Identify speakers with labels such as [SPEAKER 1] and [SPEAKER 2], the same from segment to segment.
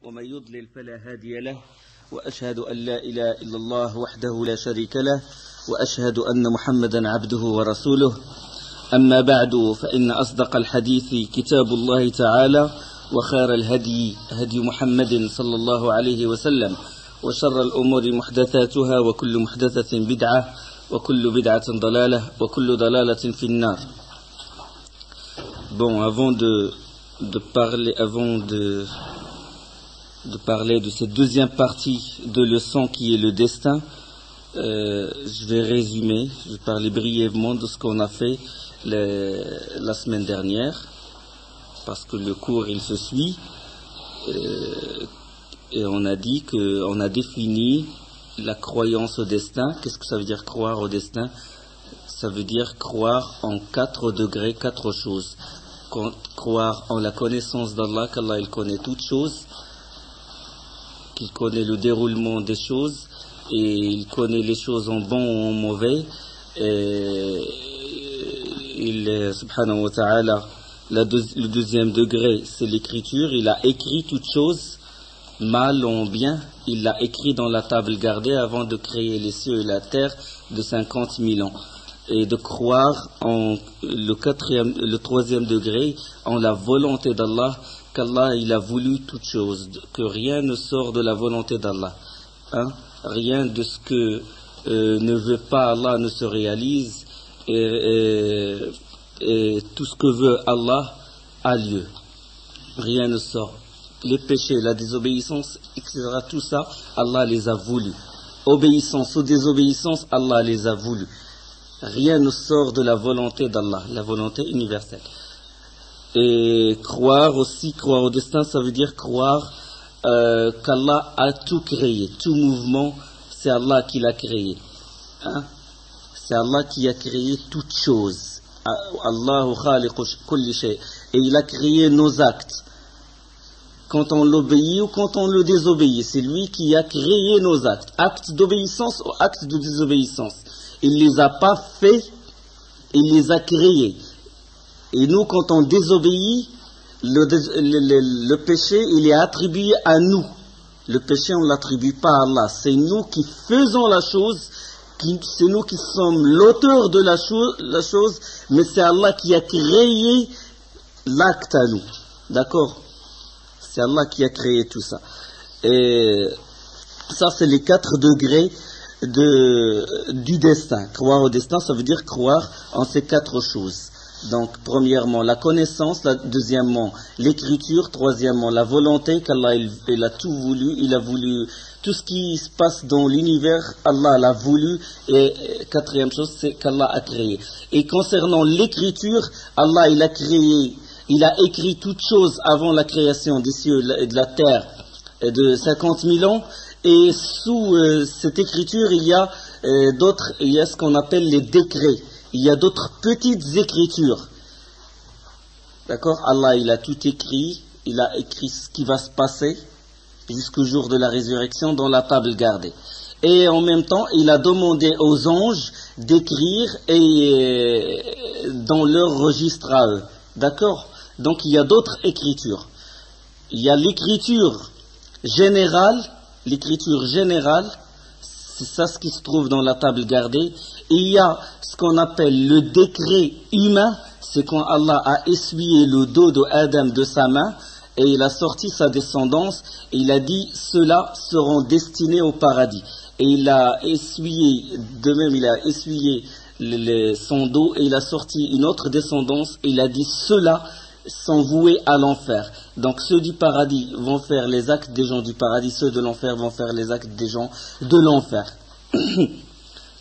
[SPEAKER 1] ومن يضلل فلا هادي له وأشهد أن لا إله إلا الله وحده لا شريك له وأشهد أن محمدا عبده ورسوله. أما بعد فإن أصدق الحديث كتاب الله تعالى وخير الهدي هدي محمد صلى الله عليه وسلم وشر الأمور محدثاتها وكل محدثة بدعة وكل بدعة ضلالة وكل ضلالة في النار. Bon, avant de parler de cette deuxième partie de leçon qui est le destin, je vais parler brièvement de ce qu'on a fait la semaine dernière, parce que le cours il se suit, et on a dit qu'on a défini la croyance au destin. Qu'est-ce que ça veut dire croire au destin? Ça veut dire croire en 4 degrés, 4 choses. Croire en la connaissance d'Allah, qu'Allah il connaît toutes choses, qu'il connaît le déroulement des choses, et il connaît les choses en bon ou en mauvais. Et il, subhanahu wa ta'ala, le deuxième degré, c'est l'écriture. Il a écrit toutes choses, mal ou bien. Il l'a écrit dans la table gardée avant de créer les cieux et la terre de 50 000 ans. Et de croire en le troisième degré, en la volonté d'Allah, qu'Allah il a voulu toutes choses, que rien ne sort de la volonté d'Allah. Rien de ce que ne veut pas Allah ne se réalise, et tout ce que veut Allah a lieu. Rien ne sort. Les péchés, la désobéissance, etc., tout ça, Allah les a voulu. Obéissance ou désobéissance, Allah les a voulu. Rien ne sort de la volonté d'Allah, la volonté universelle. Et croire au destin, ça veut dire croire qu'Allah a tout créé. Tout mouvement, c'est Allah qui l'a créé. C'est Allah qui a créé toutes choses. Allahu khaliqu kulli shay. Et il a créé nos actes. Quand on l'obéit ou quand on le désobéit, c'est lui qui a créé nos actes. Actes d'obéissance ou actes de désobéissance. Il ne les a pas faits, il les a créés. Et nous, quand on désobéit, le péché, il est attribué à nous. Le péché, on ne l'attribue pas à Allah. C'est nous qui faisons la chose, c'est nous qui sommes l'auteur de la chose, mais c'est Allah qui a créé l'acte à nous. D'accord? C'est Allah qui a créé tout ça. Et ça, c'est les 4 degrés du destin. Croire au destin, ça veut dire croire en ces 4 choses. Donc, premièrement, la connaissance, deuxièmement, l'écriture, troisièmement, la volonté, qu'Allah il a tout voulu, il a voulu tout ce qui se passe dans l'univers, Allah l'a voulu, et quatrième chose, c'est qu'Allah a créé. Et concernant l'écriture, Allah il a créé, il a écrit toutes choses avant la création des cieux et de la terre de 50 000 ans. Et sous cette écriture, il y a ce qu'on appelle les décrets. Il y a d'autres petites écritures. D'accord? Allah, il a tout écrit. Il a écrit ce qui va se passer jusqu'au jour de la résurrection dans la table gardée. Et en même temps, il a demandé aux anges d'écrire dans leur registre à eux. D'accord? Donc, il y a d'autres écritures. Il y a l'écriture générale. L'écriture générale, c'est ça ce qui se trouve dans la table gardée. Et il y a ce qu'on appelle le décret humain, c'est quand Allah a essuyé le dos d'Adam de sa main, et il a sorti sa descendance, et il a dit, ceux-là seront destinés au paradis. Et il a essuyé, de même il a essuyé son dos, et il a sorti une autre descendance, et il a dit, ceux-là sont voués à l'enfer. Donc ceux du paradis vont faire les actes des gens du paradis, ceux de l'enfer vont faire les actes des gens de l'enfer.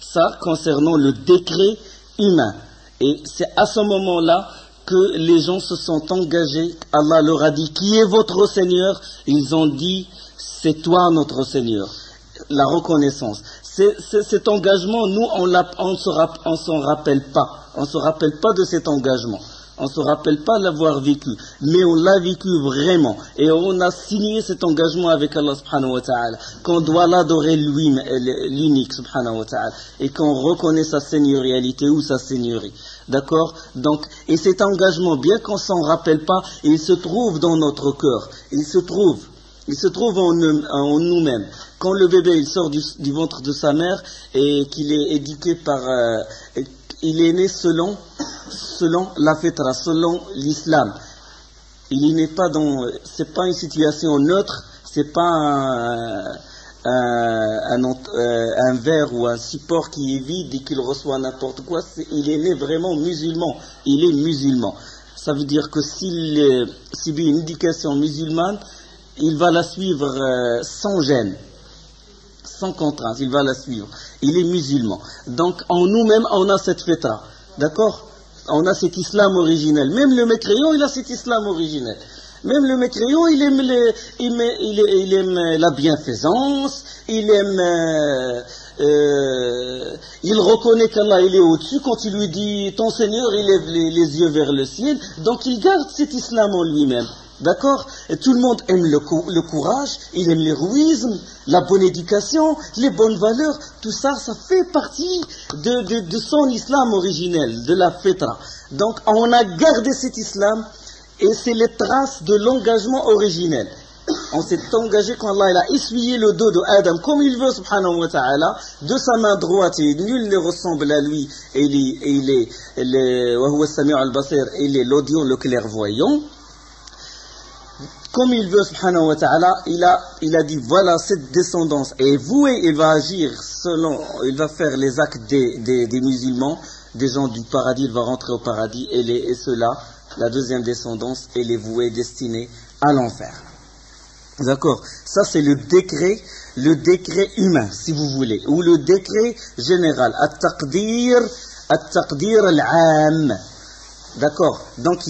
[SPEAKER 1] Ça concernant le décret humain. Et c'est à ce moment-là que les gens se sont engagés. Allah leur a dit, qui est votre Seigneur? Ils ont dit, c'est toi notre Seigneur. La reconnaissance. Cet engagement, nous on s'en rappelle pas. On se rappelle pas de cet engagement. On ne se rappelle pas l'avoir vécu, mais on l'a vécu vraiment. Et on a signé cet engagement avec Allah subhanahu wa ta'ala, qu'on doit l'adorer lui, l'unique subhanahu wa ta'ala, et qu'on reconnaît sa seigneurialité ou sa seigneurie. D'accord? Donc, et cet engagement, bien qu'on s'en rappelle pas, il se trouve dans notre cœur. Il se trouve. il se trouve en nous-mêmes. Quand le bébé il sort du ventre de sa mère et qu'il est éduqué par... il est né selon la fitra, selon l'islam. Il n'est pas dans... C'est pas une situation neutre, c'est pas un verre ou un support qui est vide et qu'il reçoit n'importe quoi. Il est né vraiment musulman. Il est musulman. Ça veut dire que s'il subit une éducation musulmane, il va la suivre sans gêne, sans contrainte, il va la suivre. Il est musulman. Donc en nous-mêmes, on a cette fitra. D'accord? On a cet islam originel. Même le mécréant, il a cet islam originel. Même le mécréant, il aime la bienfaisance, il reconnaît qu'Allah il est au-dessus. Quand il lui dit ton Seigneur, il lève les yeux vers le ciel. Donc il garde cet islam en lui-même. D'accord? Et tout le monde aime le courage, il aime l'héroïsme, la bonne éducation, les bonnes valeurs. Tout ça, ça fait partie de son islam originel, de la fitra. Donc on a gardé cet islam et c'est les traces de l'engagement originel. On s'est engagé quand Allah il a essuyé le dos de Adam comme il veut, subhanahu wa ta'ala, de sa main droite, et nul ne ressemble à lui, et il est l'audient, le clairvoyant. Comme il veut, subhanahu wa ta'ala, il a dit, voilà, cette descendance est vouée, il va agir il va faire les actes des musulmans, des gens du paradis, il va rentrer au paradis, et cela, la deuxième descendance, elle est vouée, destinée à l'enfer. D'accord? Ça, c'est le décret humain, si vous voulez, ou le décret général, at-taqdir al-'am. D'accord? Donc,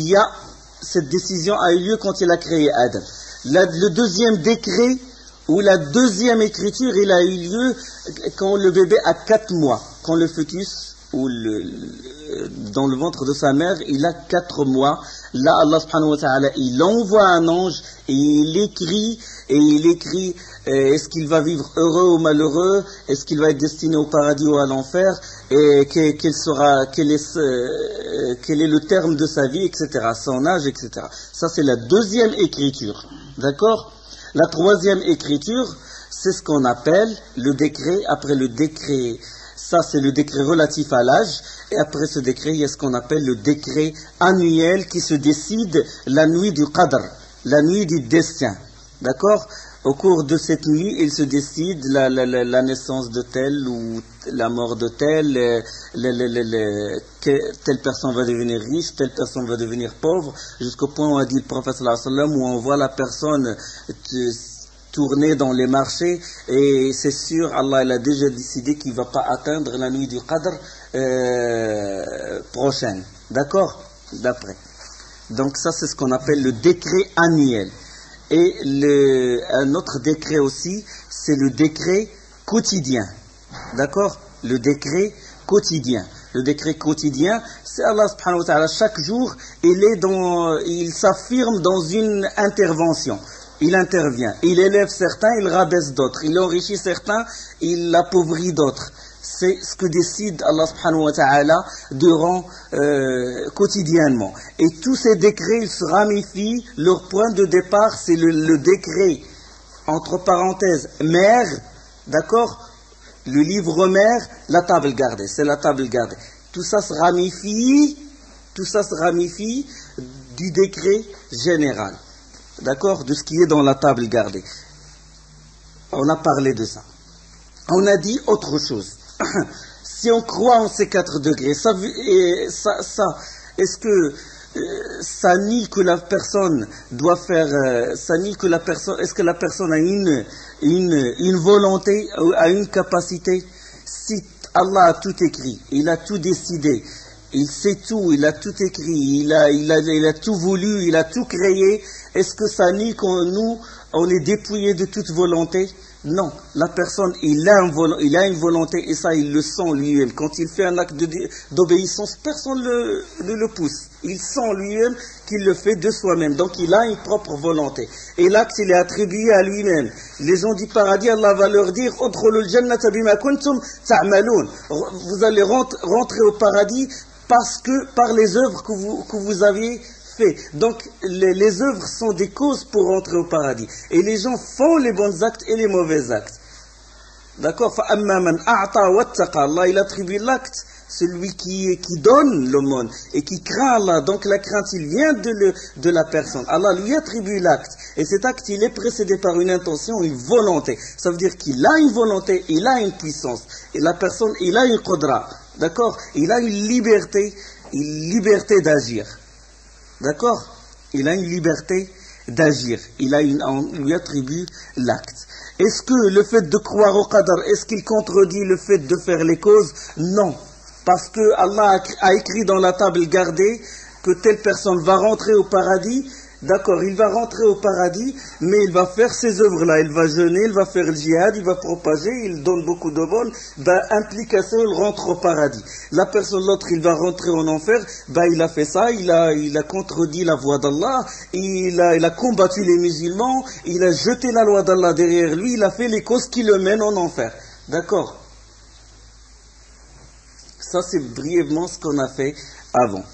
[SPEAKER 1] cette décision a eu lieu quand il a créé Adam. Le deuxième décret, ou la deuxième écriture, il a eu lieu quand le bébé a 4 mois, quand le fœtus, dans le ventre de sa mère, il a 4 mois. Là, Allah subhanahu wa ta'ala, il envoie un ange et il écrit est-ce qu'il va vivre heureux ou malheureux, est-ce qu'il va être destiné au paradis ou à l'enfer, et quel est le terme de sa vie, etc., son âge, etc. Ça, c'est la deuxième écriture. D'accord? La troisième écriture, c'est ce qu'on appelle le décret. Après le décret, ça c'est le décret relatif à l'âge, et après ce décret, il y a ce qu'on appelle le décret annuel qui se décide la nuit du qadr, la nuit du destin. D'accord? Au cours de cette nuit, il se décide la naissance de tel ou la mort de tel, telle personne va devenir riche, telle personne va devenir pauvre, jusqu'au point où a dit le prophète sallallahu alayhi wa sallam, où on voit la personne tourner dans les marchés, et c'est sûr, Allah il a déjà décidé qu'il ne va pas atteindre la nuit du Qadr prochaine. D'accord? D'après. Donc ça, c'est ce qu'on appelle le décret annuel. Et un autre décret aussi, c'est le décret quotidien. D'accord? Le décret quotidien. Le décret quotidien, c'est Allah subhanahu wa ta'ala, chaque jour, il s'affirme dans une intervention. Il intervient. Il élève certains, il rabaisse d'autres. Il enrichit certains, il appauvrit d'autres. C'est ce que décide Allah subhanahu wa ta'ala quotidiennement. Et tous ces décrets, ils se ramifient. Leur point de départ, c'est le décret, entre parenthèses, mère, d'accord? Le livre mère, la table gardée, c'est la table gardée. Tout ça se ramifie du décret général. D'accord? De ce qui est dans la table gardée. On a parlé de ça. On a dit autre chose. Si on croit en ces 4 degrés, est-ce que ça nie que la personne doit faire, est-ce que la personne a une volonté, a une capacité? Si Allah a tout écrit, il a tout décidé, il sait tout, il a tout écrit, il a tout voulu, il a tout créé, est-ce que ça nie qu'on on est dépouillé de toute volonté? Non, la personne, il a une volonté, et ça il le sent lui-même. Quand il fait un acte d'obéissance, personne ne le pousse. Il sent lui-même qu'il le fait de soi-même. Donc il a une propre volonté. Et l'acte, il est attribué à lui-même. Les gens du paradis, Allah va leur dire, udkhulul jannata bima kuntum ta'malun. Vous allez rentrer au paradis par les œuvres que vous aviez
[SPEAKER 2] fait. Donc les œuvres sont des causes pour entrer au paradis. Et les gens font les bons actes et les mauvais actes. D'accord? Allah, il attribue l'acte, celui qui donne l'aumône et qui craint Allah. Donc la crainte, il vient de la personne. Allah lui attribue l'acte. Et cet acte, il est précédé par une intention, une volonté. Ça veut dire qu'il a une volonté, il a une puissance. Et la personne, il a une qudra. D'accord? Il a une liberté d'agir. D'accord? Il a une liberté d'agir. On lui attribue l'acte. Est-ce que le fait de croire au qadar, est-ce qu'il contredit le fait de faire les causes? Non. Parce que Allah a écrit dans la table gardée que telle personne va rentrer au paradis. D'accord, il va rentrer au paradis, mais il va faire ces œuvres-là. Il va jeûner, il va faire le djihad, il va propager, il donne beaucoup de bonnes. Implication, il rentre au paradis. La personne, l'autre, il va rentrer en enfer. Il a fait ça, il a contredit la voie d'Allah, il a combattu les musulmans, il a jeté la loi d'Allah derrière lui, il a fait les causes qui le mènent en enfer. D'accord? Ça, c'est brièvement ce qu'on a fait avant.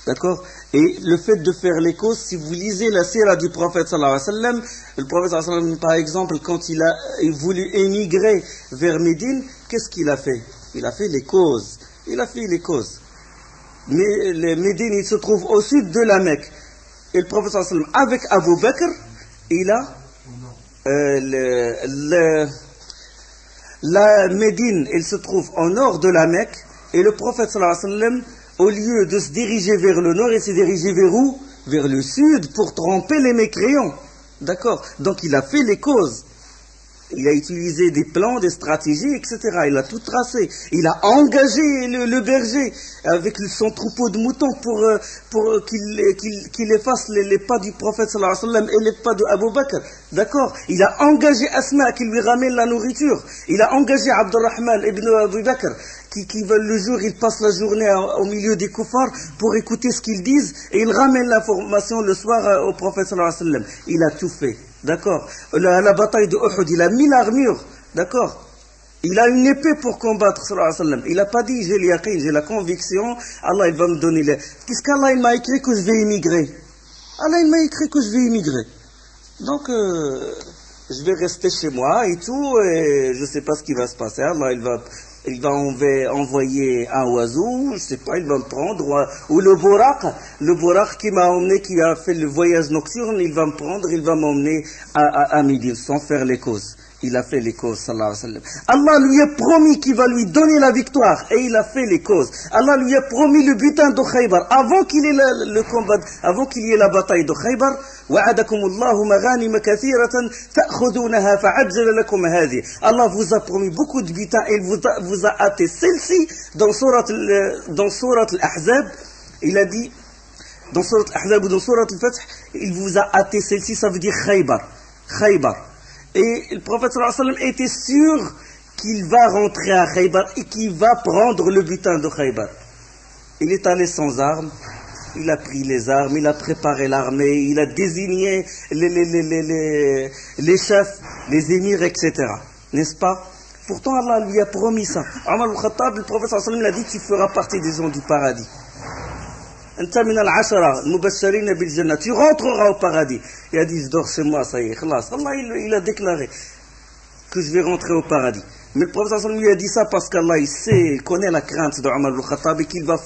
[SPEAKER 2] D'accord? Et le fait de faire les causes, si vous lisez la sira du prophète sallallahu alayhi wa sallam, le prophète sallallahu alayhi wa sallam, par exemple, quand il a voulu émigrer vers Médine, qu'est-ce qu'il a fait? Il a fait les causes. Il a fait les causes. Mais Médine, il se trouve au sud de la Mecque. Et le prophète sallallahu alayhi wa sallam, avec Abu Bakr, il a la Médine, il se trouve au nord de la Mecque. Et le prophète sallallahu alayhi wa sallam, au lieu de se diriger vers le nord, il s'est dirigé vers où? Vers le sud, pour tromper les mécréants. D'accord? Donc il a fait les causes. Il a utilisé des plans, des stratégies, etc. Il a tout tracé. Il a engagé le berger avec son troupeau de moutons pour qu'il efface les pas du prophète sallallahu alayhi wa sallam et les pas de Abu Bakr. D'accord? Il a engagé Asma qui lui ramène la nourriture. Il a engagé Abdurrahman ibn Abu Bakr qui le jour, il passe la journée au milieu des kuffars pour écouter ce qu'ils disent et il ramène l'information le soir au prophète sallallahu alayhi wa sallam. Il a tout fait. D'accord? La bataille de Uhud, il a mis l'armure. D'accord? Il a une épée pour combattre, sallallahu alayhi wa sallam. Il n'a pas dit, j'ai l'yaqin, j'ai la conviction, Allah, il va me donner puisqu'Allah, il m'a écrit que je vais immigrer. Allah, il m'a écrit que je vais immigrer. Donc, je vais rester chez moi et tout, et je ne sais pas ce qui va se passer. Allah, il va envoyer un oiseau, je sais pas, il va me prendre, ou le Borak qui m'a emmené, qui a fait le voyage nocturne, il va me prendre, il va m'emmener à Médine, sans faire les causes. Il a fait les causes, sallallahu alayhi wa sallam. Allah lui a promis qu'il va lui donner la victoire, et il a fait les causes. Allah lui a promis le butin de Khaybar, avant qu'il ait le combat, avant qu'il y ait la bataille de Khaybar. وعدكم الله مغانم كثيرة تأخذونها فعجل لكم هذه. Allah vous a promis beaucoup de butin et il vous a hâté celle-ci dans Surat al-Ahzab. Il a dit dans Surat al-Ahzab ou dans Surat al-Fath, il vous a hâté celle-ci, ça veut dire Khaybar. Et le prophète sallallahu alayhi wa sallam était sûr qu'il va rentrer à Khaybar et qu'il va prendre le butin de Khaybar. Il est allé sans armes. Il a pris les armes, il a préparé l'armée, il a désigné les chefs, les émirs, etc. N'est-ce pas? Pourtant, Allah lui a promis ça. Omar al-Khattab, le prophète sallallahu alayhi wa sallam, l'a dit, tu feras partie des gens du paradis. Anta min al-ashara, al-mubashirin bil jannah. Tu rentreras au paradis. Il a dit, je dors chez moi, ça y est, khalas. Allah, il a déclaré que je vais rentrer au paradis. Mais le prophète sallallahu alayhi wa sallam lui a dit ça parce qu'Allah, il connaît la crainte de Omar al-Khattab et qu'il va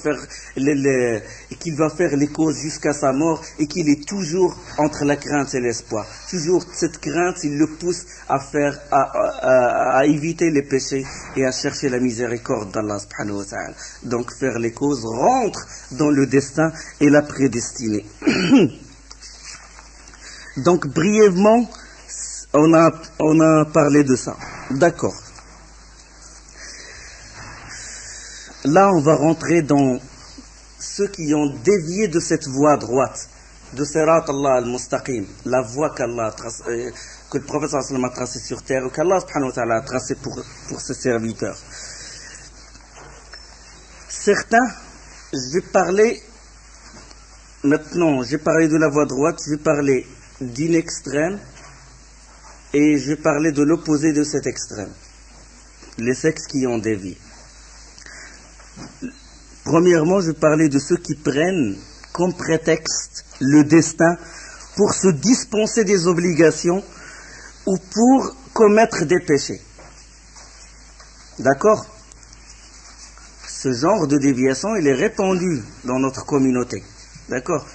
[SPEAKER 2] faire les causes jusqu'à sa mort et qu'il est toujours entre la crainte et l'espoir. Toujours cette crainte, il le pousse à éviter les péchés et à chercher la miséricorde d'Allah subhanahu wa ta'ala. Donc faire les causes rentre dans le destin et la prédestinée. Donc brièvement, on a parlé de ça. D'accord. Là, on va rentrer dans ceux qui ont dévié de cette voie droite, de Sirat Allah al-Mustaqim, la voie que le prophète sallallahu alayhi wa sallam a tracée sur terre, ou qu'Allah subhanahu wa ta'ala a tracée pour ses serviteurs. Certains, je vais parler maintenant, j'ai parlé de la voie droite, je vais parler d'une extrême, et je vais parler de l'opposé de cet extrême, les sectes qui ont dévié. Premièrement, je vais parler de ceux qui prennent comme prétexte le destin pour se dispenser des obligations ou pour commettre des péchés. D'accord? Ce genre de déviation, il est répandu dans notre communauté. D'accord?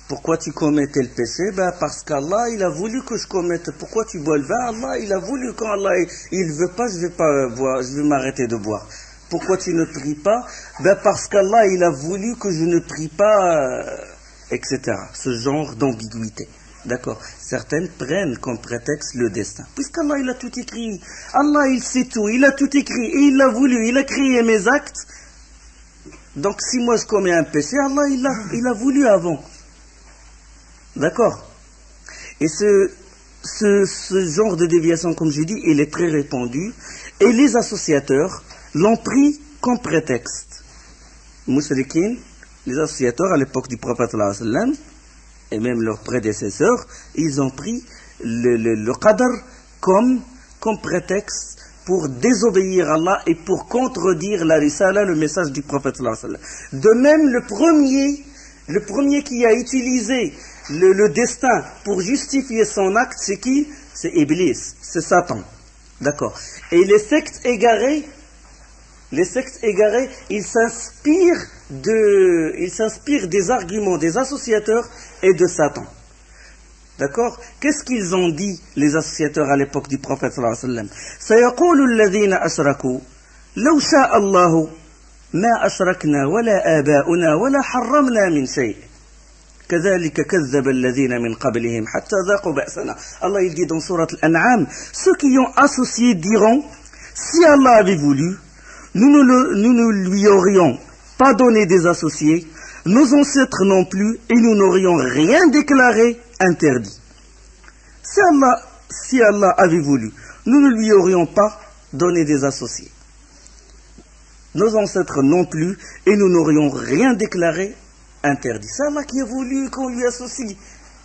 [SPEAKER 2] Pourquoi tu commets tel péché? Parce qu'Allah, il a voulu que je commette. Pourquoi tu bois le vin? Allah, il a voulu. Quand Allah, il veut pas, je vais pas boire, je vais m'arrêter de boire. Pourquoi tu ne pries pas? Parce qu'Allah, il a voulu que je ne prie pas, etc. Ce genre d'ambiguïté. D'accord? Certaines prennent comme prétexte le destin. Puisqu'Allah, il a tout écrit. Allah, il sait tout. Il a tout écrit. Et il l'a voulu. Il a créé mes actes. Donc, si moi je commets un péché, Allah, il a voulu avant. D'accord? Et ce genre de déviation, comme je dis, il est très répandu. Et les associateurs l'ont pris comme prétexte. Musrikin, les associateurs à l'époque du prophète sallallahu alayhi wa sallam, et même leurs prédécesseurs, ils ont pris le qadr comme prétexte pour désobéir à Allah et pour contredire la risala, le message du prophète sallallahu alayhi wa sallam. De même, le premier qui a utilisé le destin pour justifier son acte, c'est qui? C'est Iblis, c'est Satan. D'accord. Et les sectes égarées, ils s'inspirent des arguments des associateurs et de Satan. D'accord? Qu'est-ce qu'ils ont dit, les associateurs, à l'époque du prophète sallallahu alayhi wa sallam? سَيَقُولُ الَّذِينَ أَشْرَكُوا لَوْ شَاءَ اللَّهُ مَا أَشْرَكْنَا وَلَا آبَاؤُنَا وَلَا حَرَّمْنَا مِنْ شَيْءٍ كَذَلِكَ كَذَّبَ الَّذِينَ مِنْ قَبْلِهِمْ حَتَّى ذَاقُوا بَأْسَنَا. Allah, il dit dans sourate Al-An'am, ceux qui ont associé diront, si Allah avait voulu, nous ne lui aurions pas donné des associés, nos ancêtres non plus, et nous n'aurions rien déclaré interdit. Si Allah avait voulu, nous ne lui aurions pas donné des associés. Nos ancêtres non plus, et nous n'aurions rien déclaré interdit. C'est Allah qui a voulu qu'on lui associe.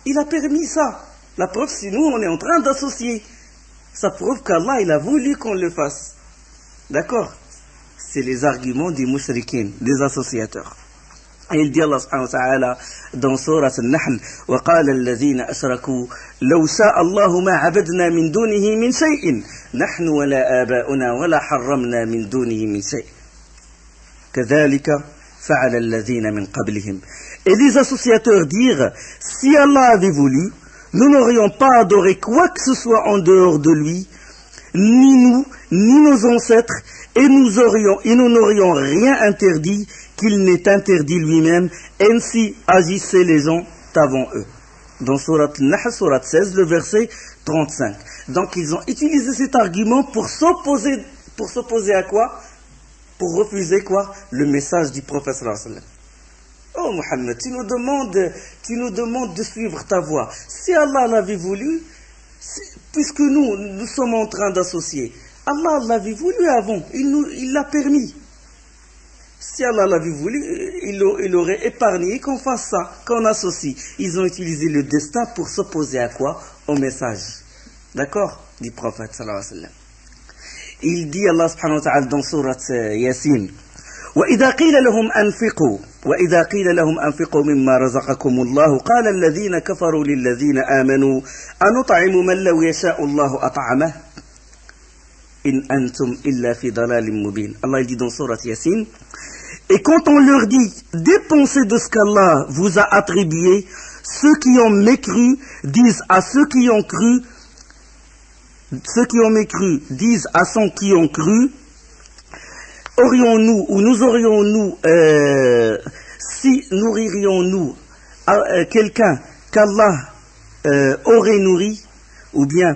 [SPEAKER 2] Il a permis ça. La preuve, si nous, on est en train d'associer, ça prouve qu'Allah, il a voulu qu'on le fasse. D'accord? C'est les arguments des mushrikins, des associateurs. Et il dit Allah subhanahu wa ta'ala dans Surat Al-Nahl, وَقَالَ الَّذِينَ أَشْرَكُوا لَوْ شَاءَ اللَّهُ مَا عَبَدْنَا مِن دُونِهِ مِن شَيْءٍ نَحْنُ وَلَا آبَاؤُنَا وَلَا حَرَّمْنَا مِن دُونِهِ مِن شَيْءٍ كَذَلِكَ فَعَلَ الَّذِينَ مِن قَبْلِهِمْ. Et les associateurs dirent, si Allah avait voulu, nous n'aurions pas adoré quoi que ce soit en dehors de lui, ni nous, ni nos ancêtres, et nous n'aurions rien interdit qu'il n'ait interdit lui-même, ainsi agissaient les gens avant eux. Dans Surat Al-Nahl, Surat 16, le verset 35. Donc ils ont utilisé cet argument pour s'opposer à quoi? Pour refuser quoi? Le message du prophète sallallahu alayhi wa sallam. Oh Muhammad, tu nous demandes de suivre ta voie. Si Allah l'avait voulu, puisque nous sommes en train d'associer, Allah l'avait voulu avant, il l'a permis. Si Allah l'avait voulu, il aurait épargné qu'on fasse ça, qu'on associe. Ils ont utilisé le destin pour s'opposer à quoi? Au message. D'accord? Du prophète sallallahu alayhi wa sallam. Il dit Allah subhanahu wa ta'ala dans sourate Yasin, وإذا قيل لهم أنفقوا مما رزقكم الله قال الذين كفروا للذين آمنوا أنطعم من لو يشاء الله أطعمه إن أنتم إلا في ضلال مبين. Allah il dit dans sourate Yasin, et quand on leur dit dépensez de ce qu'Allah vous a attribué, ceux qui ont mécru disent à ceux qui ont cru, disent à ceux qui ont cru, aurions-nous ou nous aurions-nous, si nourririons-nous quelqu'un qu'Allah aurait nourri, ou bien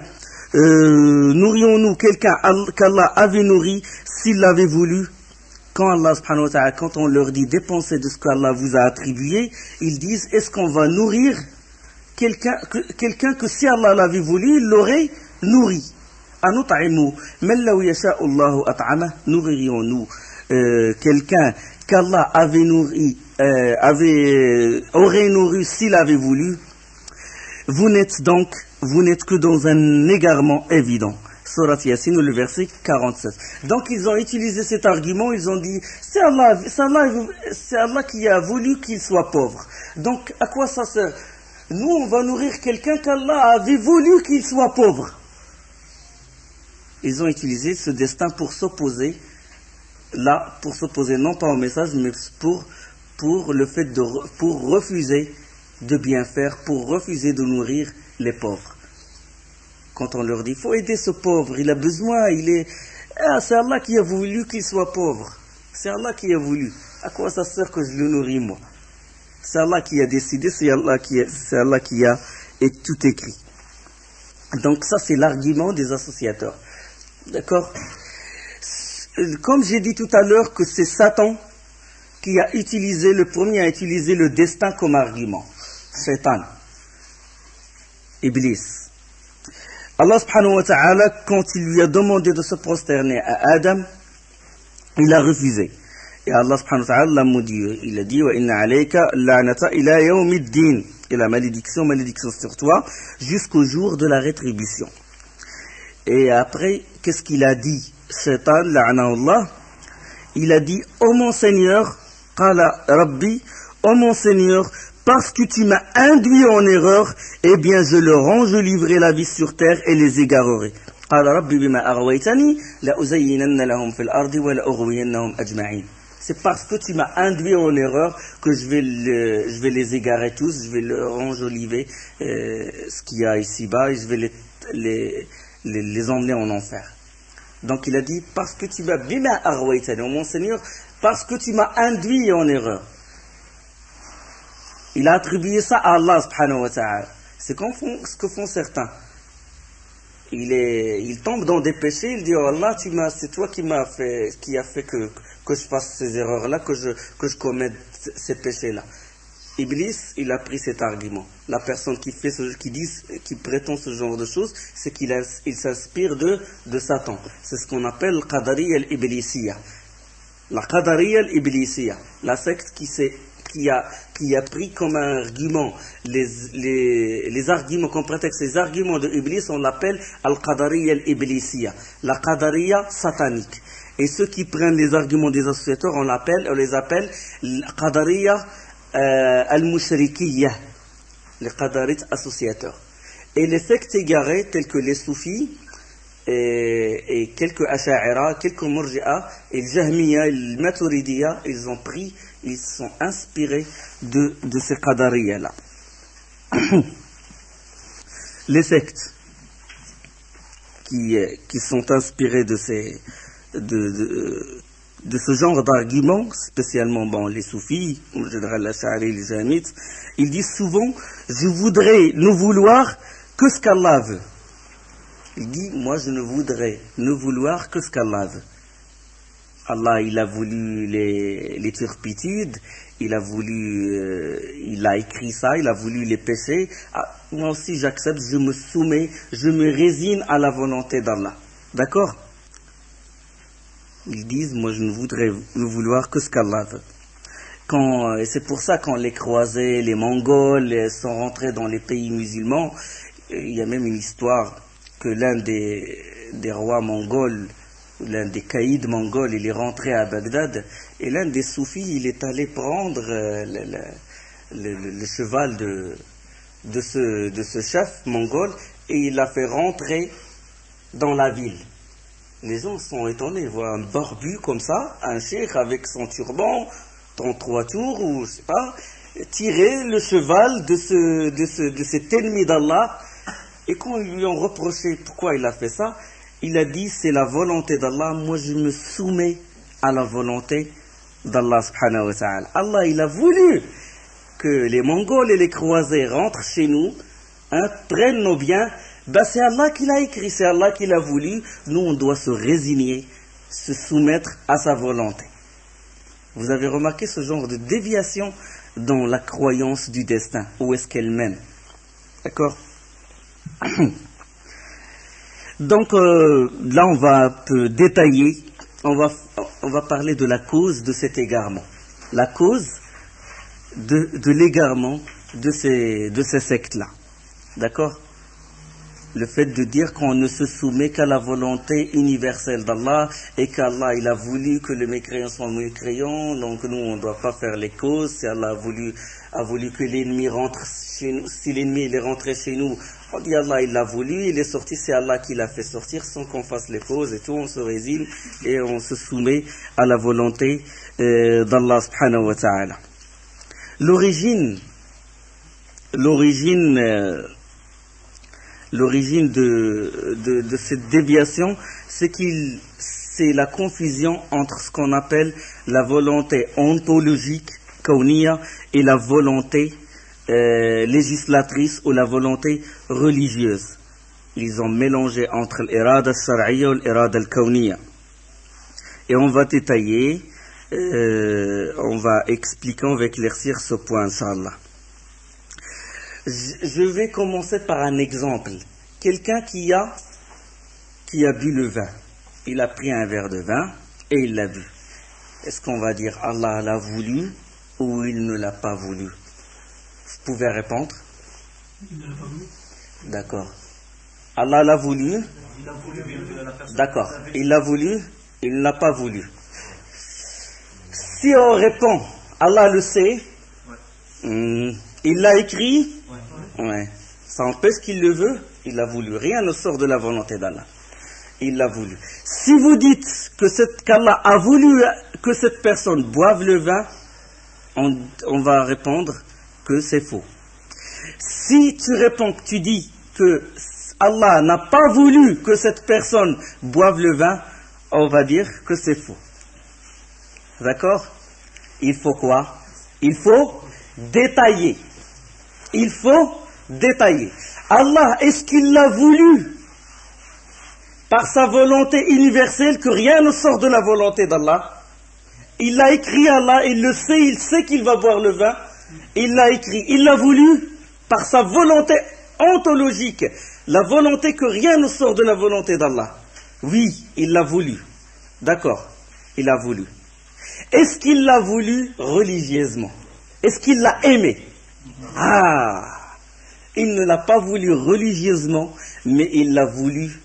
[SPEAKER 2] nourrions-nous quelqu'un qu'Allah avait nourri s'il l'avait voulu? Quand Allah subhanahu wa ta'ala, quand on leur dit dépensez de ce qu'Allah vous a attribué, ils disent est-ce qu'on va nourrir quelqu'un que si Allah l'avait voulu, il l'aurait nourri? Anut'imu man law yasha'u Allahu at'ama, nourririons-nous quelqu'un qu'Allah avait nourri, aurait nourri s'il avait voulu? Vous n'êtes que dans un égarement évident. Surat Yasin, le verset 47. Donc ils ont utilisé cet argument, ils ont dit, c'est Allah qui a voulu qu'il soit pauvre. Donc à quoi ça sert? Nous on va nourrir quelqu'un qu'Allah avait voulu qu'il soit pauvre. Ils ont utilisé ce destin pour s'opposer, non pas au message, mais pour le fait pour refuser de bien faire, pour refuser de nourrir les pauvres. Quand on leur dit, il faut aider ce pauvre, il a besoin, c'est Allah qui a voulu qu'il soit pauvre. C'est Allah qui a voulu. À quoi ça sert que je le nourris moi? C'est Allah qui a décidé, c'est Allah qui a et tout écrit. Donc ça c'est l'argument des associateurs. D'accord? Comme j'ai dit tout à l'heure que c'est Satan qui a utilisé, le premier à utiliser le destin comme argument. Shaitan. Iblis. Allah subhanahu wa ta'ala, quand il lui a demandé de se prosterner à Adam, il a refusé. Et Allah subhanahu wa ta'ala l'a maudit. Il a dit, wa inna alayka la'nata ila yawmiddin. Et la malédiction sur toi, jusqu'au jour de la rétribution. Et après, qu'est-ce qu'il a dit? Shaitan, la'anahullah. Il a dit, ô mon Seigneur, qala Rabbi, ô mon Seigneur, parce que tu m'as induit en erreur, eh bien je leur enjoliverai la vie sur terre et les égarerai. C'est parce que tu m'as induit en erreur que je vais les égarer tous, je vais leur enjoliver ce qu'il y a ici-bas et je vais les emmener en enfer. Donc il a dit, parce que tu m'as bima arwaytani, mon Seigneur, parce que tu m'as induit en erreur. Il a attribué ça à Allah subhanahu wa ta'ala. C'est ce que font certains. Il tombe dans des péchés, il dit, oh Allah, c'est toi qui a fait que je fasse ces erreurs-là, que je commette ces péchés-là. Iblis, il a pris cet argument. La personne qui prétend ce genre de choses, c'est qu'il s'inspire de Satan. C'est ce qu'on appelle le Qadariya al-Iblisiyya. La Qadariya al-Iblisiyya, la secte qui a pris comme argument les arguments, comme prétexte les arguments de Iblis, on l'appelle Al-Qadariya al-Iblisiyya, la Qadariya satanique. Et ceux qui prennent les arguments des associateurs, on les appelle Qadariya al-Mushrikiyya, les Qadarites associateurs. Et les sectes égarées, telles que les soufis, et quelques Asha'ira, quelques Murji'a, et le Jahmiya, et le Maturidiya, ils sont inspirés de ces Qadariya-là. Les sectes qui sont inspirés de ce genre d'arguments, spécialement les soufis, en général l'Ash'ari et les Jahmites, ils disent souvent, je voudrais ne vouloir que ce qu'Allah veut. Il dit, moi je ne voudrais ne vouloir que ce qu'Allah veut. Allah, il a voulu les turpitudes, il a écrit ça, il a voulu les péchés. Moi aussi j'accepte, je me soumets, je me résigne à la volonté d'Allah. D'accord? Ils disent, moi je ne voudrais ne vouloir que ce qu'Allah veut. Et c'est pour ça quand les croisés, les Mongols sont rentrés dans les pays musulmans, il y a même une histoire que l'un des rois mongols, l'un des caïds mongols, il est rentré à Bagdad, et l'un des soufis, il est allé prendre le cheval de ce chef mongol, et il l'a fait rentrer dans la ville. Les gens sont étonnés, ils voient un barbu comme ça, un cheikh avec son turban, 33 tours, ou je sais pas, tirer le cheval de cet ennemi d'Allah. Et quand ils lui ont reproché pourquoi il a fait ça, il a dit, c'est la volonté d'Allah, moi je me soumets à la volonté d'Allah subhanahu wa ta'ala. Allah, il a voulu que les Mongols et les croisés rentrent chez nous, prennent nos biens, c'est Allah qui l'a écrit, c'est Allah qui l'a voulu, nous on doit se résigner, se soumettre à sa volonté. Vous avez remarqué ce genre de déviation dans la croyance du destin, où est-ce qu'elle mène? D'accord? Donc là on va un peu détailler, on va parler de la cause de cet égarement, la cause de l'égarement de ces sectes là, d'accord? Le fait de dire qu'on ne se soumet qu'à la volonté universelle d'Allah et qu'Allah il a voulu que le mécréant soit mécréant, donc nous on ne doit pas faire les causes. Si Allah a voulu que l'ennemi rentre chez nous, si l'ennemi il est rentré chez nous, on dit Allah il l'a voulu, il est sorti, c'est Allah qui l'a fait sortir sans qu'on fasse les causes et tout, on se résigne et on se soumet à la volonté d'Allah subhanahu wa ta'ala. L'origine de cette déviation, c'est la confusion entre ce qu'on appelle la volonté ontologique, kauniya, et la volonté législatrice ou la volonté religieuse. Ils ont mélangé entre l'irada al-shar'iyya et l'irada al-kauniya. Et on va détailler, on va expliquer, on va éclaircir ce point, Inch'Allah. Je vais commencer par un exemple. Quelqu'un qui a bu le vin. Il a pris un verre de vin et il l'a bu. Est-ce qu'on va dire Allah l'a voulu ou il ne l'a pas voulu? Vous pouvez répondre? Il ne l'a pas voulu. D'accord. Allah l'a voulu? Il l'a voulu. D'accord. Il l'a voulu, il ne l'a pas voulu. Si on répond Allah le sait, il l'a écrit, ouais. Ça empêche qu'il le veut, il l'a voulu. Rien ne sort de la volonté d'Allah. Il l'a voulu. Si vous dites qu'Allah a voulu que cette personne boive le vin, on va répondre que c'est faux. Si tu réponds que tu dis que Allah n'a pas voulu que cette personne boive le vin, on va dire que c'est faux. D'accord? Il faut quoi? Il faut détailler. Il faut détailler. Allah, est-ce qu'il l'a voulu par sa volonté universelle que rien ne sort de la volonté d'Allah? Il l'a écrit, Allah, il sait qu'il va boire le vin. Il l'a écrit. Il l'a voulu par sa volonté ontologique, la volonté que rien ne sort de la volonté d'Allah. Oui, il l'a voulu. D'accord, il a voulu. Est-ce qu'il l'a voulu religieusement? Est-ce qu'il l'a aimé? Ah, il ne l'a pas voulu religieusement, mais il l'a voulu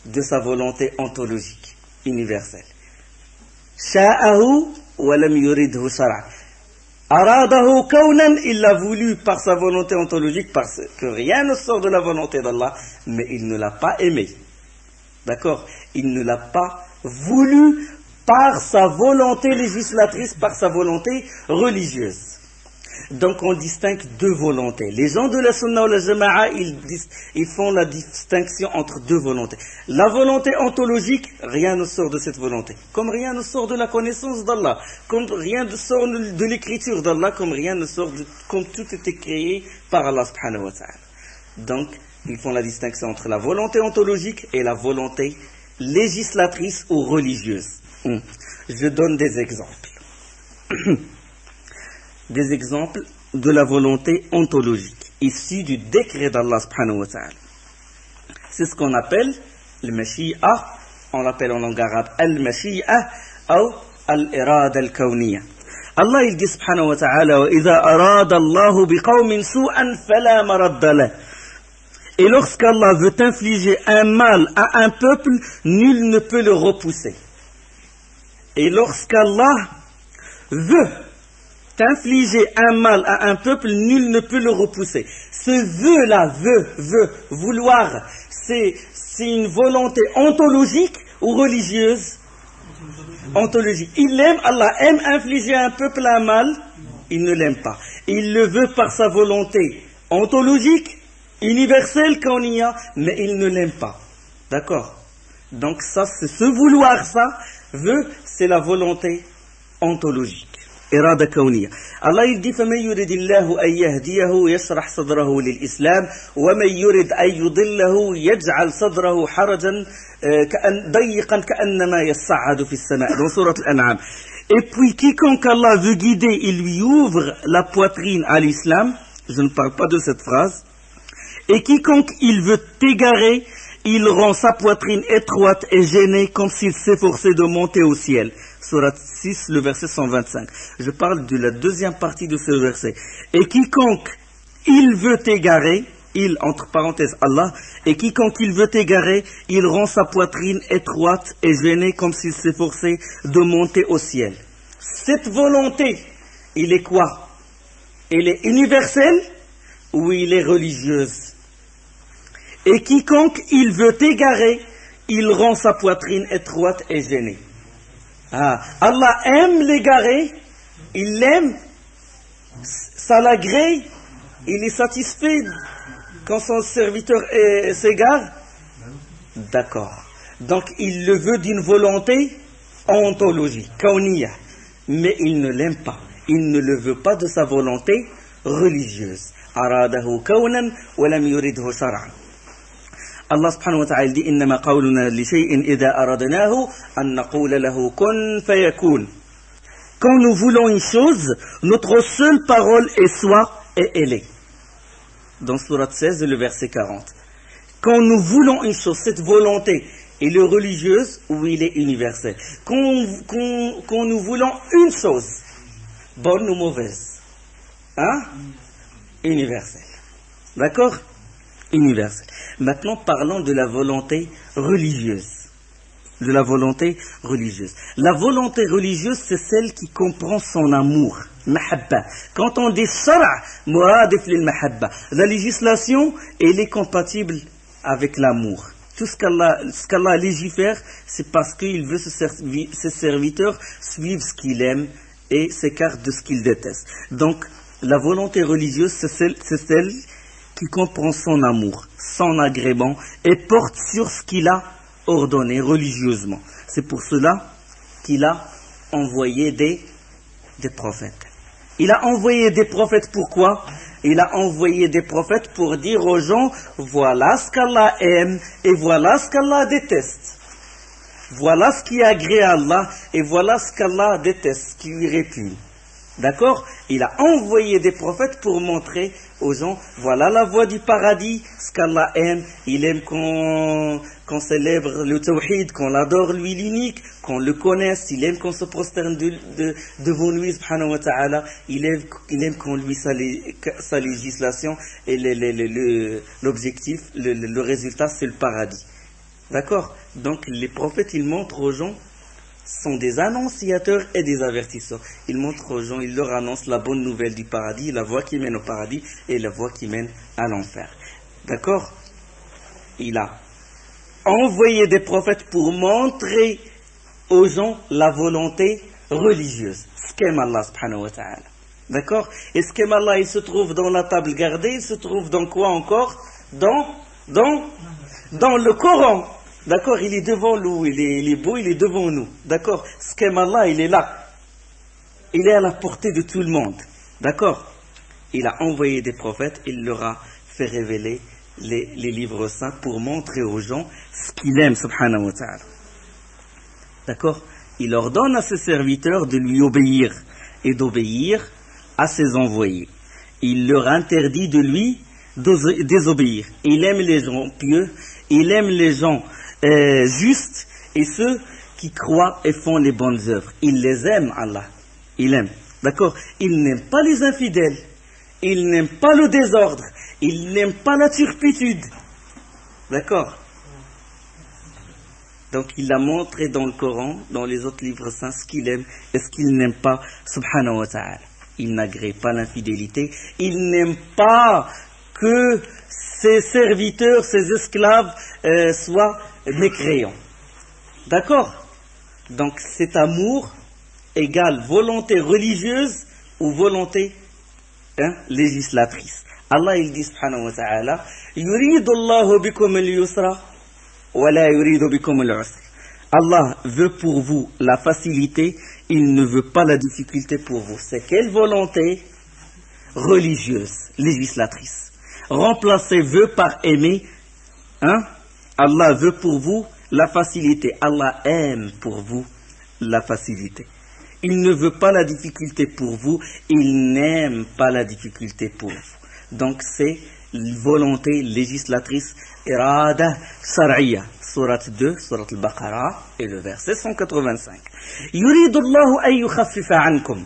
[SPEAKER 2] de sa volonté ontologique, universelle. Sha'ahu wa lam yuridhu shar'an. Aradahu kawnan, il l'a voulu par sa volonté ontologique, parce que rien ne sort de la volonté d'Allah, mais il ne l'a pas aimé. D'accord? Il ne l'a pas voulu par sa volonté législatrice, par sa volonté religieuse. Donc on distingue deux volontés. Les gens de la Sunna ou la Jama'a, ils font la distinction entre deux volontés. La volonté ontologique, rien ne sort de cette volonté. Comme rien ne sort de la connaissance d'Allah, comme rien ne sort de l'écriture d'Allah, comme rien ne sort comme tout était créé par Allah subhanahu wa ta'ala. Donc ils font la distinction entre la volonté ontologique et la volonté législatrice ou religieuse. Je donne des exemples. Des exemples de la volonté ontologique, issue du décret d'Allah subhanahu wa ta'ala. C'est ce qu'on appelle le mashi'a, on l'appelle en langue arabe al-mashi'a ou al-irada al-kawniyya. Allah il dit subhanahu wa ta'ala wa idha arada Allahu biqawmin su'an fala maradda lah. Et lorsqu'Allah veut infliger un mal à un peuple, nul ne peut le repousser. Et lorsqu'Allah veut t'infliger un mal à un peuple, nul ne peut le repousser. Ce vœu-là, vouloir, c'est une volonté ontologique ou religieuse? Ontologique. Il aime, Allah aime infliger à un peuple un mal, il ne l'aime pas. Il le veut par sa volonté ontologique, universelle kauniya, mais il ne l'aime pas. D'accord? Donc ça, c'est ce vouloir, ça, c'est la volonté ontologique. إرادة كونية. الله يدي فمن يريد الله أن يهديه يشرح صدره للإسلام ومن يريد أن يضله يجعل صدره حرجا ضيقا كأنما يصعد في السماء. Dans Sourate Al-An'am. Et puis quiconque Allah veut guider, il lui ouvre la poitrine à l'islam. Je ne parle pas de cette phrase. Et quiconque il veut égarer, il rend sa poitrine étroite et gênée comme s'il s'efforçait de monter au ciel. Sourate 6, le verset 125. Je parle de la deuxième partie de ce verset. Et quiconque il veut égarer, il, entre parenthèses, Allah, et quiconque il veut égarer, il rend sa poitrine étroite et gênée comme s'il s'efforçait de monter au ciel. Cette volonté, il est quoi? Elle est universelle ou il est religieuse? Et quiconque il veut égarer, il rend sa poitrine étroite et gênée. Allah aime l'égarer, il l'aime, ça l'agrée, il est satisfait quand son serviteur s'égare. D'accord. Donc il le veut d'une volonté ontologique, kauniya, mais il ne l'aime pas. Il ne le veut pas de sa volonté religieuse. Aradahu kaunan wa lam yuridhu shar'an. Allah subhanahu wa ta'ala dit innama qawluna li shay'in idha aradnahu an naqula lahu kun fayakun. Quand nous voulons une chose, notre seule parole est soit et elle est. Dans Surat 16, le verset 40. Quand nous voulons une chose, cette volonté, elle est religieuse ou elle est universelle? Quand nous voulons une chose, bonne ou mauvaise? Universelle. D'accord? Universelle. Maintenant, parlons de la volonté religieuse. De la volonté religieuse. La volonté religieuse, c'est celle qui comprend son amour. Mahabba. Quand on dit shara', muradif lil mahabba. La législation, elle est compatible avec l'amour. Tout ce qu'Allah légifère, c'est parce qu'il veut ses serviteurs suivre ce qu'il aime et s'écarte de ce qu'il déteste. Donc, la volonté religieuse, c'est celle qui comprend son amour, son agrément et porte sur ce qu'il a ordonné religieusement. C'est pour cela qu'il a envoyé des prophètes. Il a envoyé des prophètes pourquoi? Il a envoyé des prophètes pour dire aux gens, voilà ce qu'Allah aime et voilà ce qu'Allah déteste. Voilà ce qui agrée à Allah et voilà ce qu'Allah déteste, ce qui lui répugne. D'accord? Il a envoyé des prophètes pour montrer aux gens, voilà la voie du paradis, ce qu'Allah aime. Il aime qu'on célèbre le tawhid, qu'on l'adore lui l'unique, qu'on le connaisse. Il aime qu'on se prosterne devant lui, subhanahu wa ta'ala. Il aime qu'on lui sa législation. Et l'objectif, le résultat, c'est le paradis. D'accord? Donc les prophètes, ils montrent aux gens, sont des annonciateurs et des avertisseurs. Ils montrent aux gens, ils leur annoncent la bonne nouvelle du paradis, la voie qui mène au paradis et la voie qui mène à l'enfer. D'accord? Il a envoyé des prophètes pour montrer aux gens la volonté religieuse. Ce qu'aime Allah subhanahu wa ta'ala. D'accord? Et ce qu'aime Allah, il se trouve dans la table gardée, il se trouve dans quoi encore? Dans le Coran. D'accord, il est devant nous, il est beau, il est devant nous. D'accord, ce qu'aime Allah, il est là. Il est à la portée de tout le monde. D'accord? Il a envoyé des prophètes, il leur a fait révéler les livres saints pour montrer aux gens ce qu'il aime, subhanahu wa ta'ala. D'accord? Il ordonne à ses serviteurs de lui obéir et d'obéir à ses envoyés. Il leur interdit de lui désobéir. Il aime les gens pieux, il aime les gens justes et ceux qui croient et font les bonnes œuvres. Il les aime, Allah. Il aime. D'accord? Il n'aime pas les infidèles. Il n'aime pas le désordre. Il n'aime pas la turpitude. D'accord? Donc il a montré dans le Coran, dans les autres livres saints, ce qu'il aime et ce qu'il n'aime pas, subhanahu wa ta'ala. Il n'agrée pas l'infidélité. Il n'aime pas que ses serviteurs, ses esclaves soient mécréants. D'accord? Donc cet amour égale volonté religieuse ou volonté législatrice. Allah il dit subhanahu wa ta'ala, yuridu Allahu bikum al-yusra wa la yuridu bikum al-usra. Allah veut pour vous la facilité, il ne veut pas la difficulté pour vous. C'est quelle volonté? Religieuse, législatrice. Remplacez veut par aimer. Allah veut pour vous la facilité. Allah aime pour vous la facilité. Il ne veut pas la difficulté pour vous. Il n'aime pas la difficulté pour vous. Donc c'est volonté législatrice. Irada shar'iyya. Surat 2, Surat al-Baqarah et le verset 185. Yuridu Allahu an yukhaffifa ankum.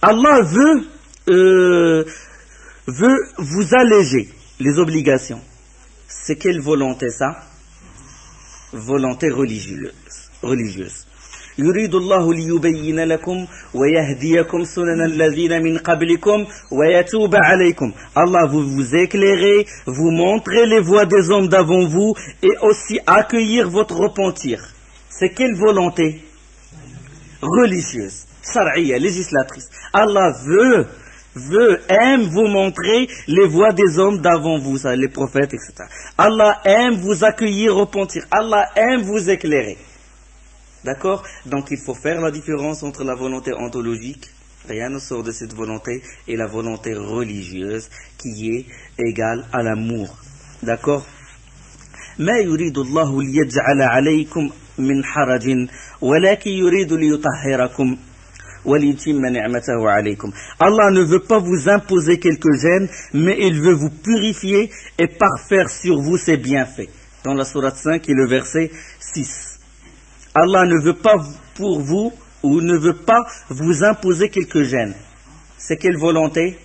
[SPEAKER 2] Allah veut vous alléger. les obligations. C'est quelle volonté ça? Volonté religieuse. يريد الله ليبين لكم ويهديكم سنن الذين من قبلكم ويتوب عليكم. Allah vous éclairer, vous montrer les voies des hommes d'avant vous et aussi accueillir votre repentir. C'est quelle volonté? Religieuse, shar'iyya, législatrice. Allah aime vous montrer les voies des hommes d'avant vous, ça, les prophètes, etc. Allah aime vous accueillir, repentir. Allah aime vous éclairer. D'accord? Donc il faut faire la différence entre la volonté ontologique, rien ne sort de cette volonté, et la volonté religieuse qui est égale à l'amour. D'accord? ما يريد الله ليجعل عليكم من حرج ولكن يريد ليطهركم وَلِيُتِمَّ نِعْمَتَهُ عَلَيْكُمْ. Allah ne veut pas vous imposer quelques gênes, mais il veut vous purifier et parfaire sur vous ses bienfaits. Dans la sourate 5 et le verset 6. Allah ne veut pas pour vous, ou ne veut pas vous imposer quelques gênes. C'est quelle volonté?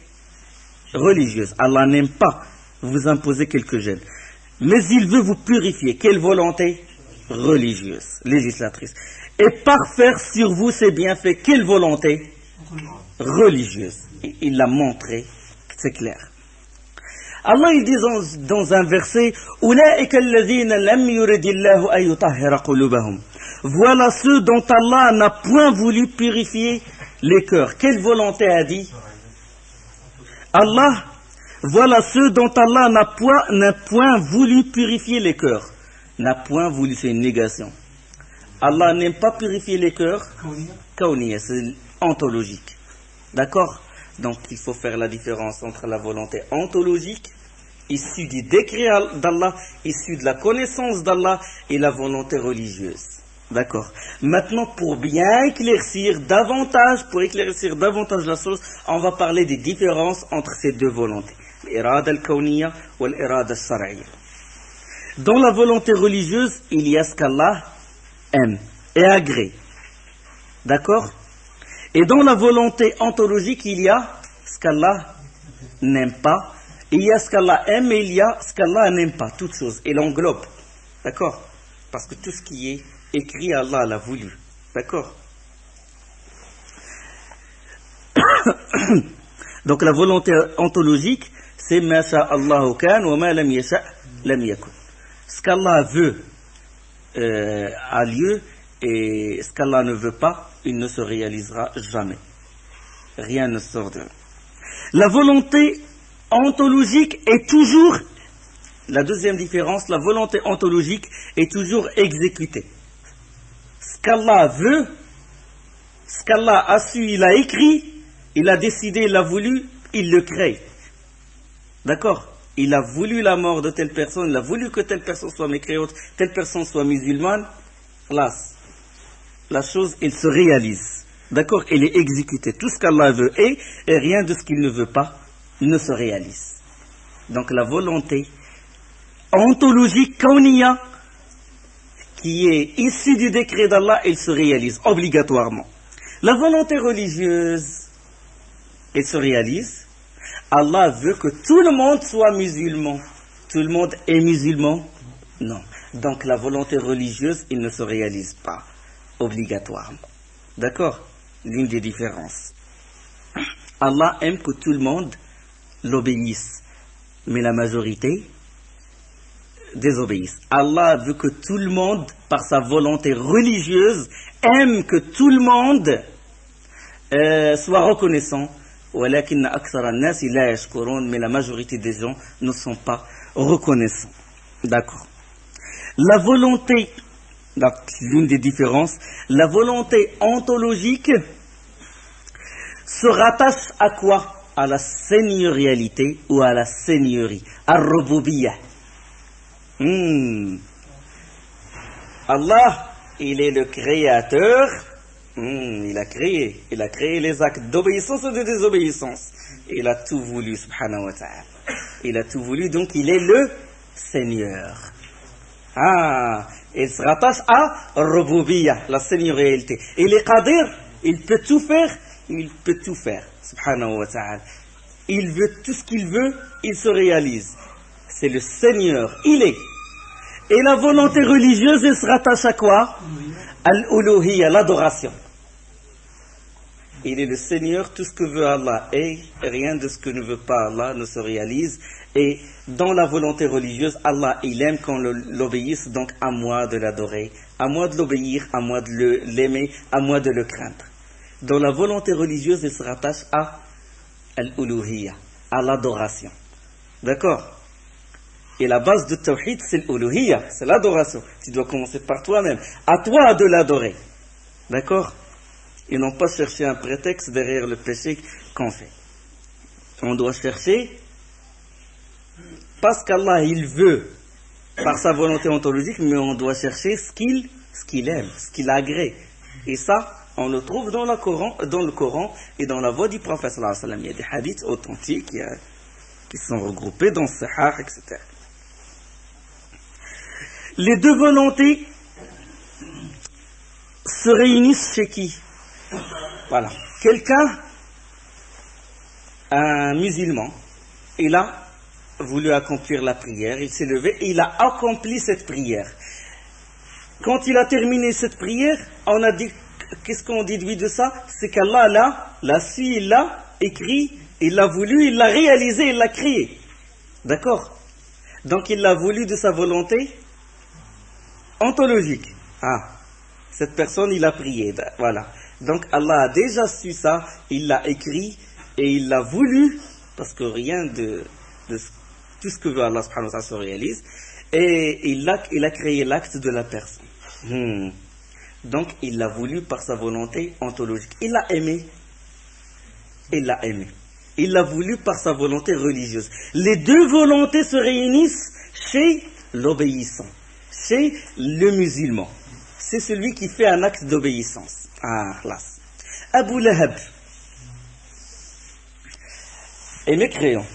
[SPEAKER 2] Religieuse. Allah n'aime pas vous imposer quelques gênes. Mais il veut vous purifier. Quelle volonté? Religieuse, législatrice. Et parfaire sur vous ses bienfaits. Quelle volonté? Religieuse. Il l'a montré, c'est clair. Allah il dit dans un verset أُولَٰئِكَ الَّذِينَ لَمْ يُرِدِ اللَّهُ أَن يُطَهِّرَ قُلُوبَهُم. Voilà ceux dont Allah n'a point voulu purifier les cœurs. Quelle volonté a dit Allah? Voilà ceux dont Allah n'a point voulu purifier les cœurs. N'a point voulu, c'est une négation. Allah n'aime pas purifier les cœurs. Kauniya, c'est ontologique. D'accord? Donc il faut faire la différence entre la volonté ontologique, issue du décret d'Allah, issue de la connaissance d'Allah, et la volonté religieuse. D'accord? Maintenant, pour éclaircir davantage la chose, on va parler des différences entre ces deux volontés. L'irada al-kawniyya ou l'irada al-shar'iyya. Dans la volonté religieuse, il y a ce qu'Allah aime et agrée. D'accord? Et dans la volonté ontologique, il y a ce qu'Allah n'aime pas. Il y a ce qu'Allah aime et il y a ce qu'Allah n'aime pas. Toutes choses. Il englobe. D'accord? Parce que tout ce qui est écrit, Allah l'a voulu. D'accord? Donc la volonté ontologique, c'est ma sha Allahu kan wa ma lam yasha lam yakun. Ce qu'Allah veut a lieu, et ce qu'Allah ne veut pas, il ne se réalisera jamais. Rien ne sort de là. La volonté ontologique est toujours, la deuxième différence, la volonté ontologique est toujours exécutée. Ce qu'Allah veut, ce qu'Allah a su, il a écrit, il a décidé, il a voulu, il le crée. D'accord? Il a voulu la mort de telle personne, il a voulu que telle personne soit mécréante, telle personne soit musulmane. Là, la chose, elle se réalise. D'accord? Elle est exécutée. Tout ce qu'Allah veut est, et rien de ce qu'il ne veut pas ne se réalise. Donc la volonté ontologique kauniya, qui est issue du décret d'Allah, elle se réalise obligatoirement. La volonté religieuse, elle se réalise. Allah veut que tout le monde soit musulman. Tout le monde est musulman? Non. Donc la volonté religieuse, elle ne se réalise pas obligatoirement. D'accord? L'une des différences. Allah aime que tout le monde l'obéisse, mais la majorité désobéisse. Allah veut que tout le monde, par sa volonté religieuse, aime que tout le monde soit reconnaissant. Mais la majorité des gens ne sont pas reconnaissants. D'accord. La volonté, l'une des différences, la volonté ontologique se rattache à quoi? À la seigneurialité ou à la seigneurie, à Rububiyyah. Allah, il est le créateur. Il a créé les actes d'obéissance ou de désobéissance. Il a tout voulu, subhanahu wa ta'ala. Il a tout voulu, donc il est le Seigneur. Il se rattache à Rububiyyah, la seigneurialité. Il est Qadir, il peut tout faire, subhanahu wa ta'ala. Il veut tout ce qu'il veut, il se réalise. c'est le Seigneur, il est. Et la volonté religieuse, elle se rattache à quoi? Al-uluhiyya, l'adoration. Il est le Seigneur, tout ce que veut Allah est, et rien de ce que ne veut pas Allah ne se réalise. Et dans la volonté religieuse, Allah, il aime qu'on l'obéisse, donc à moi de l'adorer, à moi de l'obéir, à moi de l'aimer, à moi de le craindre. Dans la volonté religieuse, elle se rattache à al-uluhiyya, à l'adoration. D'accord? Et la base de Tawhid, c'est l'uluhiyya, c'est l'adoration. Tu dois commencer par toi-même. À toi de l'adorer. D'accord? Et non pas chercher un prétexte derrière le péché qu'on fait. On doit chercher, parce qu'Allah, il veut, par sa volonté ontologique, mais on doit chercher ce qu'il aime, ce qu'il agrée. Et ça, on le trouve dans le Coran et dans la voie du prophète sallallahu alayhi wa sallam. Il y a des hadiths authentiques qui sont regroupés dans ce Sahih, etc. Les deux volontés se réunissent chez qui? Voilà. Quelqu'un, un musulman, il a voulu accomplir la prière, il s'est levé et il a accompli cette prière. Quand il a terminé cette prière, on a dit, qu'est-ce qu'on déduit de ça? C'est qu'Allah l'a su, il l'a écrit, il l'a voulu, il l'a réalisé, il l'a créé. D'accord? Donc il l'a voulu de sa volonté ontologique. Ah, cette personne, il a prié. Voilà. Donc Allah a déjà su ça, il l'a écrit et il l'a voulu, parce que rien de tout ce que veut Allah subhanahu wa ta'ala se réalise, et il a créé l'acte de la personne. Donc il l'a voulu par sa volonté ontologique. Il l'a aimé. Il l'a aimé. Il l'a voulu par sa volonté religieuse. Les deux volontés se réunissent chez l'obéissant, chez le musulman. C'est celui qui fait un acte d'obéissance. Ah, classe. Abu Lahab est mécréant.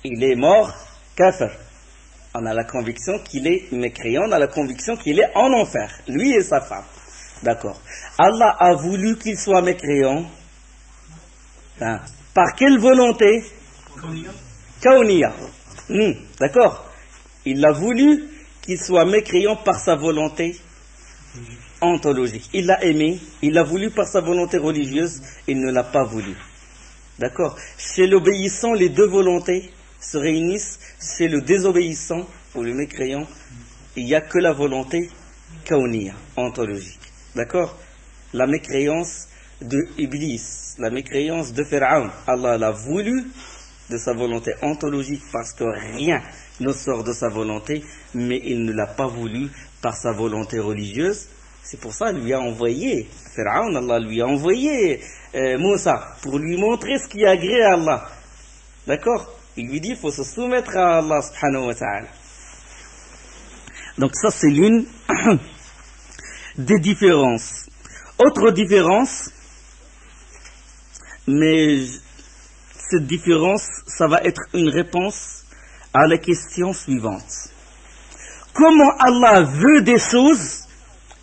[SPEAKER 2] Il est mort kafir. On a la conviction qu'il est mécréant, on a la conviction qu'il est en enfer, lui et sa femme. D'accord. Allah a voulu qu'il soit mécréant. Hein. Par quelle volonté? Kauniya. D'accord. Il a voulu qu'il soit mécréant par sa volonté ontologique. Il l'a aimé, il l'a voulu par sa volonté religieuse, il ne l'a pas voulu. D'accord. Chez l'obéissant, les deux volontés se réunissent. Chez le désobéissant ou le mécréant, il n'y a que la volonté kauniya, ontologique. D'accord. La mécréance de Iblis, la mécréance de Pharaon, Allah l'a voulu de sa volonté ontologique parce que rien ne sort de sa volonté, mais il ne l'a pas voulu par sa volonté religieuse. C'est pour ça qu'il lui a envoyé Pharaon, Allah lui a envoyé Moussa pour lui montrer ce qui agrée à Allah. D'accord? Il lui dit, il faut se soumettre à Allah subhanahu wa ta'ala. Donc ça, c'est l'une des différences. Autre différence, mais cette différence, ça va être une réponse à la question suivante. Comment Allah veut des choses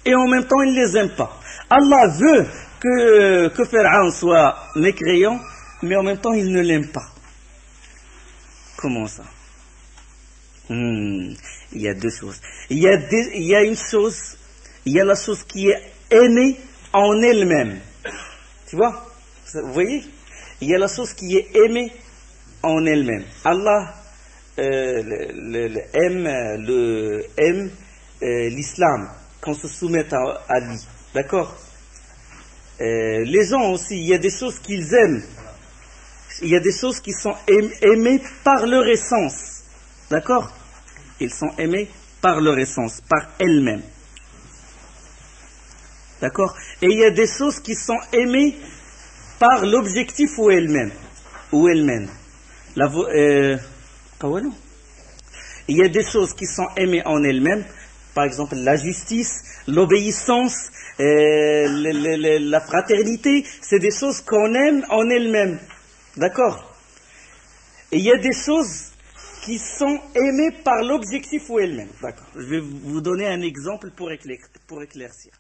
[SPEAKER 2] et en même temps il ne les aime pas? Allah veut que Pharaon soit mécréant, mais en même temps il ne l'aime pas. Comment ça? Il y a deux choses. Il y a une chose, il y a la chose qui est aimée en elle-même. Tu vois? Vous voyez? Il y a la chose qui est aimée en elle-même. Allah aime l'islam, qu'on se soumette à lui. D'accord? Les gens aussi, il y a des choses qu'ils aiment. Il y a des choses qui sont aimées par leur essence. D'accord? Ils sont aimés par leur essence, par elles-mêmes. D'accord? Et il y a des choses qui sont aimées par l'objectif ou elles-mêmes. Il y a des choses qui sont aimées en elles-mêmes, par exemple la justice, l'obéissance, la fraternité, c'est des choses qu'on aime en elles-mêmes. D'accord? Et il y a des choses qui sont aimées par l'objectif ou elles-mêmes. D'accord. Je vais vous donner un exemple pour éclaircir.